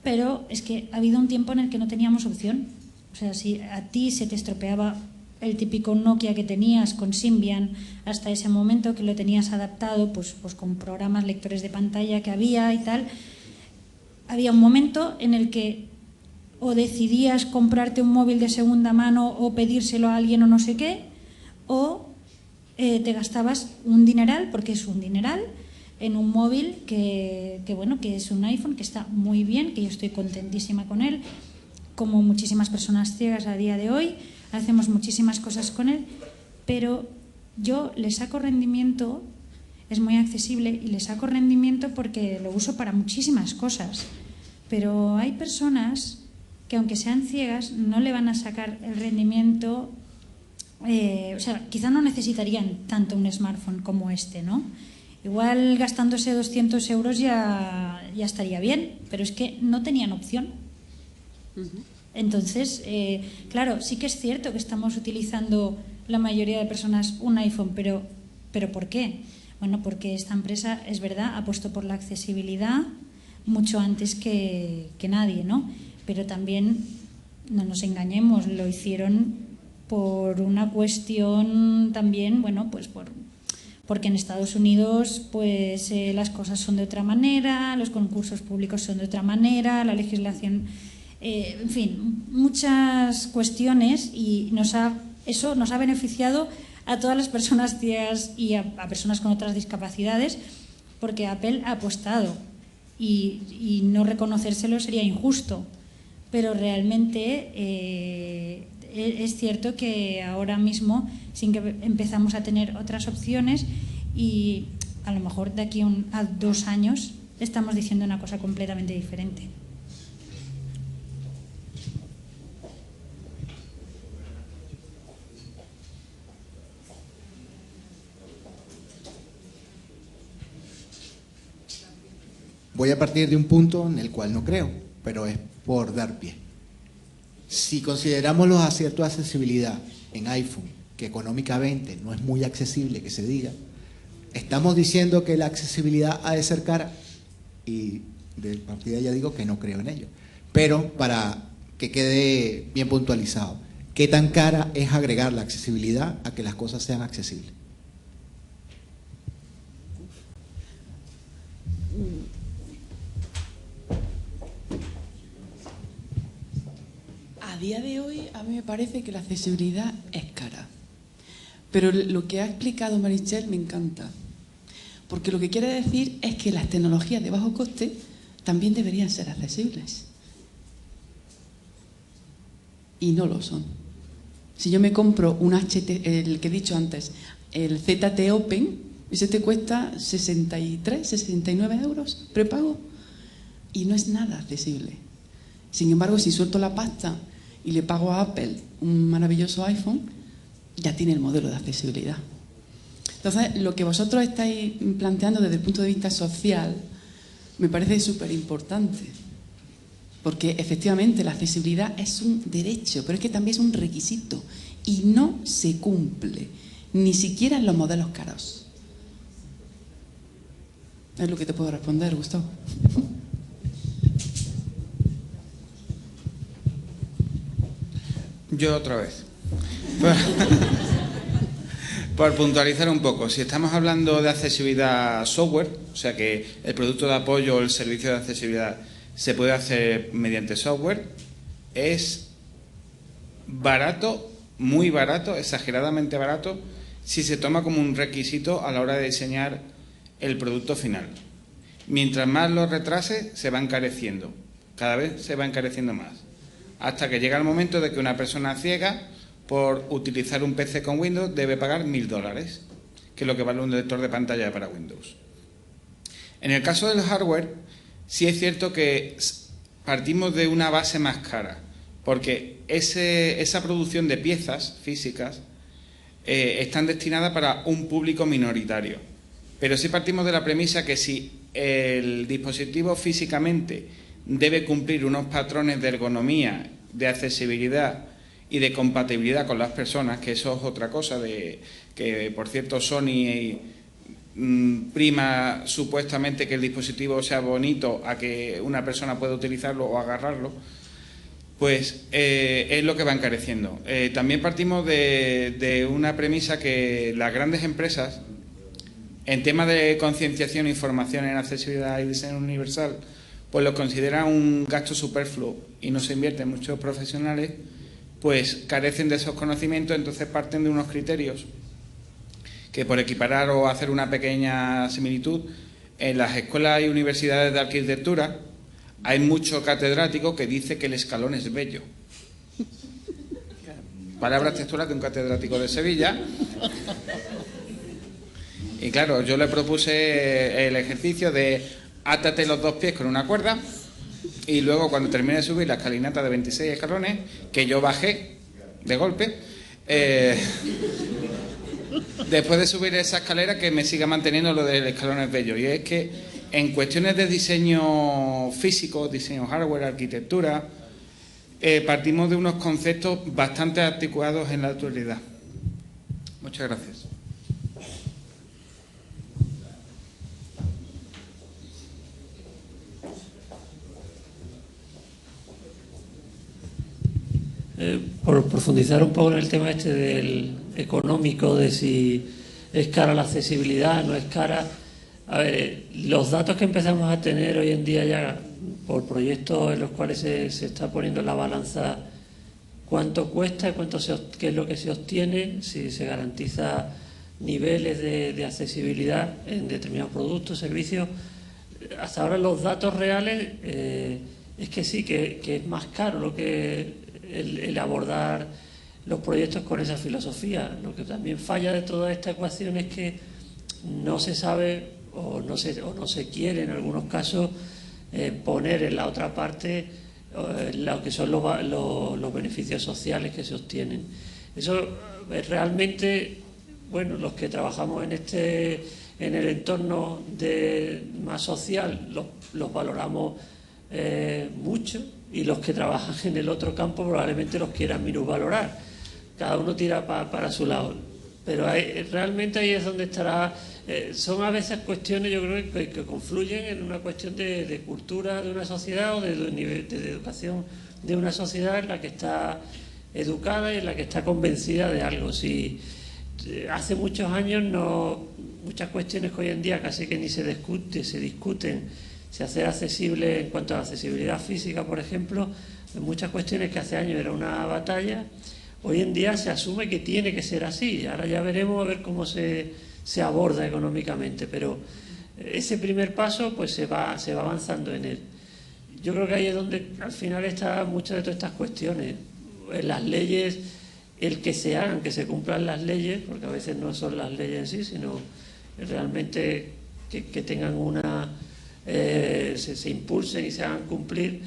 Pero es que ha habido un tiempo en el que no teníamos opción. O sea, si a ti se te estropeaba el típico Nokia que tenías con Symbian hasta ese momento, que lo tenías adaptado pues con programas lectores de pantalla que había y tal, había un momento en el que o decidías comprarte un móvil de segunda mano o pedírselo a alguien o no sé qué, o te gastabas un dineral, porque es un dineral, en un móvil que es un iPhone, que está muy bien, que yo estoy contentísima con él, como muchísimas personas ciegas a día de hoy. Hacemos muchísimas cosas con él, pero yo le saco rendimiento, es muy accesible y le saco rendimiento porque lo uso para muchísimas cosas. Pero hay personas que, aunque sean ciegas, no le van a sacar el rendimiento, o sea, quizá no necesitarían tanto un smartphone como este, ¿no? Igual gastándose 200 euros ya estaría bien, pero es que no tenían opción. Entonces, claro, sí que es cierto que estamos utilizando la mayoría de personas un iPhone, pero ¿por qué? Bueno, porque esta empresa, es verdad, ha puesto por la accesibilidad mucho antes que nadie, ¿no? Pero también, no nos engañemos, lo hicieron por una cuestión también, bueno, pues porque en Estados Unidos pues las cosas son de otra manera, los concursos públicos son de otra manera, la legislación... en fin, muchas cuestiones, y eso nos ha beneficiado a todas las personas ciegas y a personas con otras discapacidades, porque Apple ha apostado, y no reconocérselo sería injusto, pero realmente es cierto que ahora mismo sí que empezamos a tener otras opciones, y a lo mejor de aquí a 2 años estamos diciendo una cosa completamente diferente. voy a partir de un punto en el cual no creo, pero es por dar pie. Si consideramos los aciertos de accesibilidad en iPhone, que económicamente no es muy accesible que se diga, estamos diciendo que la accesibilidad ha de ser cara, y de partida ya digo que no creo en ello. Pero para que quede bien puntualizado, ¿qué tan cara es agregar la accesibilidad a que las cosas sean accesibles? A día de hoy, a mí me parece que la accesibilidad es cara. Pero lo que ha explicado Meritxell me encanta. Porque lo que quiere decir es que las tecnologías de bajo coste también deberían ser accesibles. Y no lo son. Si yo me compro un el que he dicho antes, el ZT Open, ese te cuesta 63, 69 euros prepago. Y no es nada accesible. Sin embargo, si suelto la pasta y le pago a Apple un maravilloso iPhone, ya tiene el modelo de accesibilidad. Entonces, lo que vosotros estáis planteando desde el punto de vista social me parece súper importante, porque efectivamente la accesibilidad es un derecho, pero es que también es un requisito y no se cumple, ni siquiera en los modelos caros. Es lo que te puedo responder, Gustavo. Yo otra vez. Por puntualizar un poco, si estamos hablando de accesibilidad software, o sea que el producto de apoyo o el servicio de accesibilidad se puede hacer mediante software, es barato, muy barato, exageradamente barato, si se toma como un requisito a la hora de diseñar el producto final. Mientras más lo retrase, se va encareciendo, cada vez se va encareciendo más, hasta que llega el momento de que una persona ciega, por utilizar un PC con Windows, debe pagar $1000, que es lo que vale un lector de pantalla para Windows. En el caso del hardware, sí es cierto que partimos de una base más cara, porque esa producción de piezas físicas están destinadas para un público minoritario. Pero sí partimos de la premisa que si el dispositivo físicamente debe cumplir unos patrones de ergonomía, de accesibilidad y de compatibilidad con las personas, que eso es otra cosa, que por cierto Sony prima supuestamente que el dispositivo sea bonito a que una persona pueda utilizarlo o agarrarlo, pues es lo que va encareciendo. También partimos de una premisa que las grandes empresas, en temas de concienciación e información en accesibilidad y diseño universal, pues lo consideran un gasto superfluo y no se invierte en muchos profesionales, pues carecen de esos conocimientos, entonces parten de unos criterios que, por equiparar o hacer una pequeña similitud, en las escuelas y universidades de arquitectura hay mucho catedrático que dice que el escalón es bello. Palabras textuales de un catedrático de Sevilla. Y claro, yo le propuse el ejercicio de átate los dos pies con una cuerda y luego cuando termine de subir la escalinata de 26 escalones, que yo bajé de golpe, después de subir esa escalera, que me siga manteniendo lo del escalón es bello. Y es que en cuestiones de diseño físico, diseño hardware, arquitectura, partimos de unos conceptos bastante articulados en la actualidad. Muchas gracias. Por profundizar un poco en el tema este del económico, de si es cara la accesibilidad, no es cara. A ver, los datos que empezamos a tener hoy en día ya por proyectos en los cuales se está poniendo en la balanza cuánto cuesta y qué es lo que se obtiene, si se garantiza niveles de accesibilidad en determinados productos, servicios. Hasta ahora los datos reales es que sí, que es más caro lo que el abordar los proyectos con esa filosofía. Lo que también falla de toda esta ecuación es que no se sabe o no se quiere en algunos casos poner en la otra parte lo que son los beneficios sociales que se obtienen. Eso realmente, bueno, los que trabajamos en en el entorno más social los valoramos mucho, y los que trabajan en el otro campo probablemente los quieran minusvalorar. Cada uno tira para su lado. Pero realmente ahí es donde estará. Son a veces cuestiones, yo creo, que confluyen en una cuestión de cultura de una sociedad o de educación de una sociedad en la que está educada y en la que está convencida de algo. Si hace muchos años muchas cuestiones que hoy en día casi que ni se discuten, se hace accesible en cuanto a la accesibilidad física, por ejemplo, muchas cuestiones que hace años era una batalla, hoy en día se asume que tiene que ser así. Ahora ya veremos a ver cómo se aborda económicamente, pero ese primer paso pues se va avanzando en él. Yo creo que ahí es donde al final están muchas de todas estas cuestiones. En las leyes, el que se hagan, que se cumplan las leyes, porque a veces no son las leyes en sí, sino realmente que tengan se impulsen y se hagan cumplir,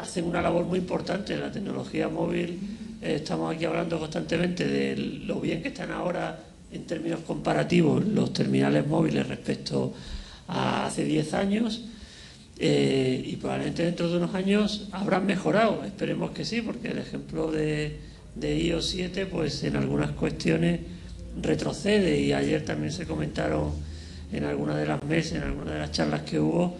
hacen una labor muy importante. La tecnología móvil, estamos aquí hablando constantemente de lo bien que están ahora en términos comparativos los terminales móviles respecto a hace 10 años, y probablemente dentro de unos años habrán mejorado, esperemos que sí, porque el ejemplo de iOS 7 pues en algunas cuestiones retrocede, y ayer también se comentaron en algunas de las mesas, en algunas de las charlas que hubo,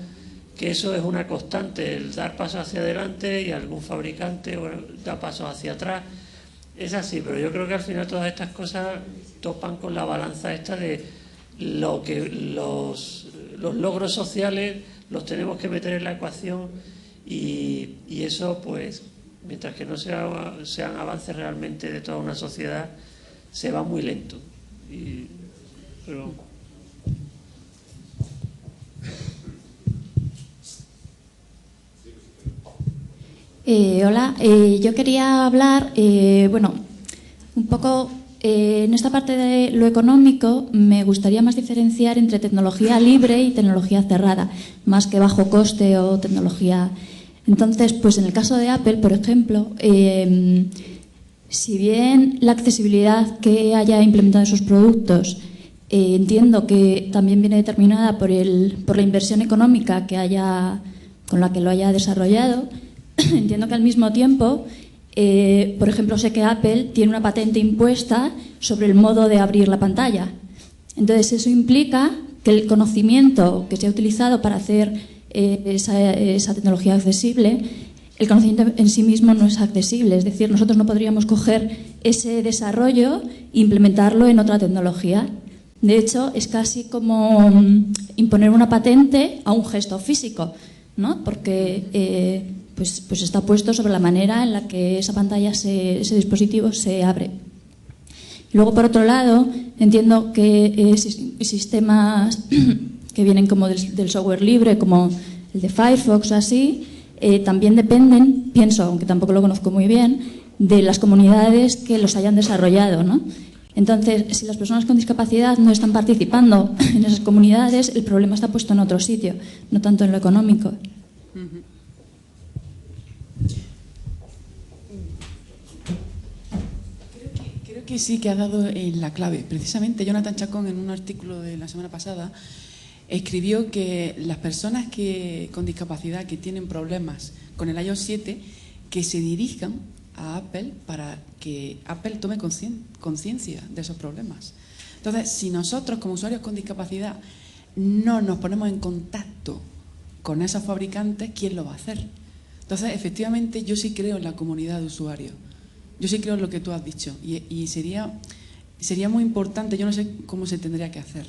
que eso es una constante, el dar pasos hacia adelante y algún fabricante da pasos hacia atrás. Es así, pero yo creo que al final todas estas cosas topan con la balanza esta de lo que los logros sociales los tenemos que meter en la ecuación, y eso pues mientras que no sean avances realmente de toda una sociedad, se va muy lento. Hola, yo quería hablar, un poco en esta parte de lo económico. Me gustaría más diferenciar entre tecnología libre y tecnología cerrada, más que bajo coste o tecnología. Entonces, pues en el caso de Apple, por ejemplo, si bien la accesibilidad que haya implementado en sus productos entiendo que también viene determinada por la inversión económica con la que lo haya desarrollado, entiendo que al mismo tiempo, por ejemplo, sé que Apple tiene una patente impuesta sobre el modo de abrir la pantalla. Entonces, eso implica que el conocimiento que se ha utilizado para hacer esa tecnología accesible, el conocimiento en sí mismo no es accesible. Es decir, nosotros no podríamos coger ese desarrollo e implementarlo en otra tecnología. De hecho, es casi como imponer una patente a un gesto físico, ¿no? Porque pues está puesto sobre la manera en la que esa pantalla, ese dispositivo se abre. Luego, por otro lado, entiendo que sistemas que vienen como del software libre, como el de Firefox o así, también dependen, pienso, aunque tampoco lo conozco muy bien, de las comunidades que los hayan desarrollado, ¿no? Entonces, si las personas con discapacidad no están participando en esas comunidades, el problema está puesto en otro sitio, no tanto en lo económico. Creo que sí que ha dado en la clave. Precisamente Jonathan Chacón, en un artículo de la semana pasada, escribió que las personas con discapacidad que tienen problemas con el iOS 7, que se dirijan a Apple para que Apple tome conciencia de esos problemas. Entonces, si nosotros como usuarios con discapacidad no nos ponemos en contacto con esos fabricantes, ¿quién lo va a hacer? Entonces, efectivamente, yo sí creo en la comunidad de usuarios. Yo sí creo en lo que tú has dicho. Y sería muy importante, yo no sé cómo se tendría que hacer,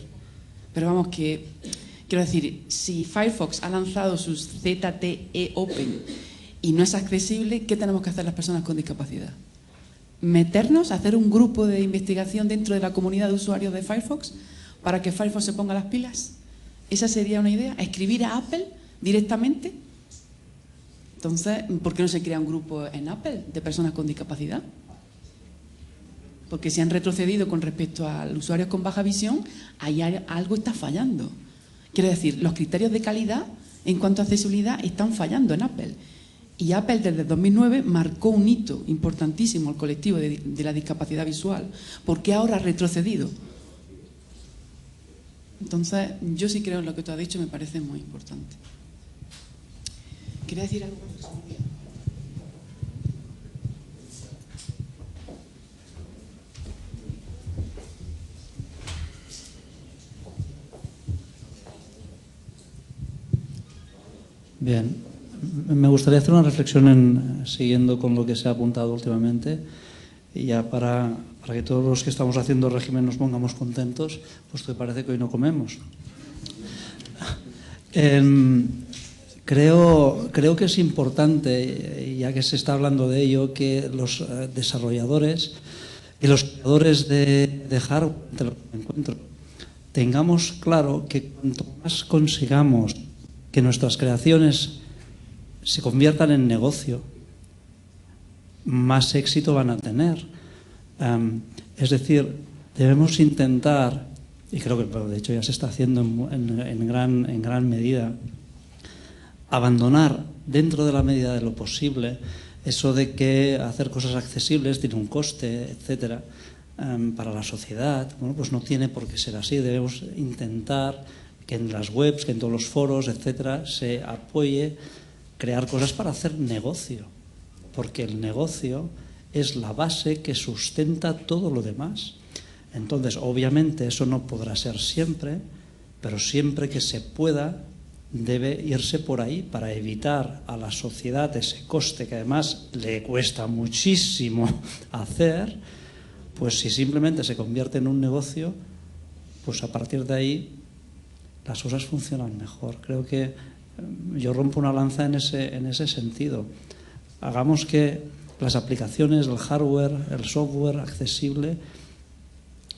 pero vamos, que quiero decir, si Firefox ha lanzado sus ZTE Open y no es accesible, ¿qué tenemos que hacer las personas con discapacidad? ¿Meternos, hacer un grupo de investigación dentro de la comunidad de usuarios de Firefox para que Firefox se ponga las pilas? ¿Esa sería una idea? ¿Escribir a Apple directamente? Entonces, ¿por qué no se crea un grupo en Apple de personas con discapacidad? Porque si han retrocedido con respecto a los usuarios con baja visión, ahí algo está fallando. Quiero decir, los criterios de calidad en cuanto a accesibilidad están fallando en Apple. Y Apple desde 2009 marcó un hito importantísimo al colectivo de la discapacidad visual. ¿Por qué ahora ha retrocedido? Entonces, yo sí creo en lo que tú has dicho, me parece muy importante. ¿Quería decir algo? Bien, me gustaría hacer una reflexión siguiendo con lo que se ha apuntado últimamente, y ya para que todos los que estamos haciendo régimen nos pongamos contentos, puesto que parece que hoy no comemos. Creo que es importante, ya que se está hablando de ello, que los desarrolladores y los creadores de hardware, de los encuentros, tengamos claro que cuanto más consigamos que nuestras creaciones se conviertan en negocio, más éxito van a tener. Es decir, debemos intentar, y creo que de hecho ya se está haciendo en gran medida, abandonar dentro de la medida de lo posible eso de que hacer cosas accesibles tiene un coste, etcétera, para la sociedad. Bueno, pues no tiene por qué ser así. Debemos intentar que en las webs, que en todos los foros, etcétera, se apoye crear cosas para hacer negocio, porque el negocio es la base que sustenta todo lo demás. Entonces, obviamente, eso no podrá ser siempre, pero siempre que se pueda, debe irse por ahí para evitar a la sociedad ese coste que además le cuesta muchísimo hacer. Pues si simplemente se convierte en un negocio, pues a partir de ahí las cosas funcionan mejor. Creo que yo rompo una lanza en ese sentido. Hagamos que las aplicaciones, el hardware, el software accesible,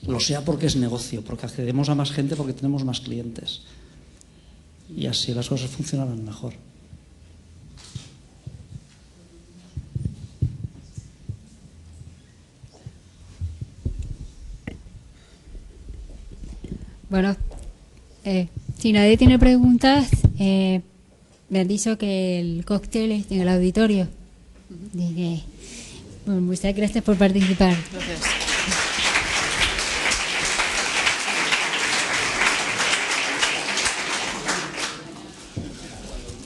lo sea porque es negocio, porque accedemos a más gente, porque tenemos más clientes. Y así las cosas funcionarán mejor. Bueno, si nadie tiene preguntas, me han dicho que el cóctel es en el auditorio. Bueno, muchas gracias por participar. Gracias.